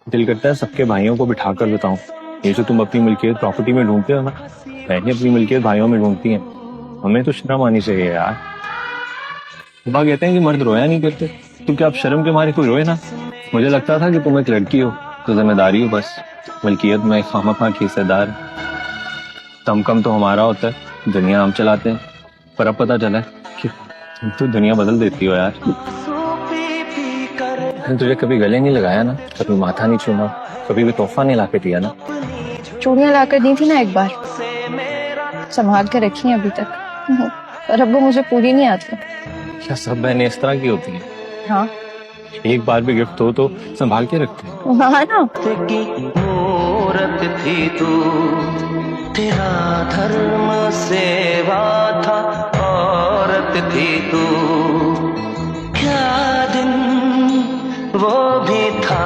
दिल करता है सबके भाइयों को बिठा कर बताऊं, ये जो तुम अपनी मिल्कियत प्रॉपर्टी में ढूंढते हो ना, मैंने अपनी मिल्कियत भाइयों में ढूंढती है। हमें तो शर्म आनी चाहिए यार। बाबा कहते हैं कि मर्द रोया नहीं करते, तो क्या आप शर्म के मारे कोई रोए ना? मुझे लगता था कि तुम एक लड़की हो तो जिम्मेदारी हो बस, मिल्कियत में खामखा की हिस्सेदार। कम कम तो हमारा होता है, दुनिया हम चलाते हैं। पर अब पता चला है कि तुम तो दुनिया बदल देती हो यार। मैंने तुझे कभी गले नहीं लगाया ना, कभी माथा नहीं छूना, कभी भी तोहफा नहीं लाके दिया ना। चूड़ियां लाकर दी थी ना एक बार, संभाल के रखी हैं अभी तक, पर अब वो मुझे पूरी नहीं आती। क्या सब बहनें इस तरह की होती हैं? हाँ एक बार भी गिफ्ट हो तो संभाल के रखते हैं। हाँ ना। मूरत थी तू, तेरा धर्म सेवा था, औरत थी तू। क्या दिन वो भी था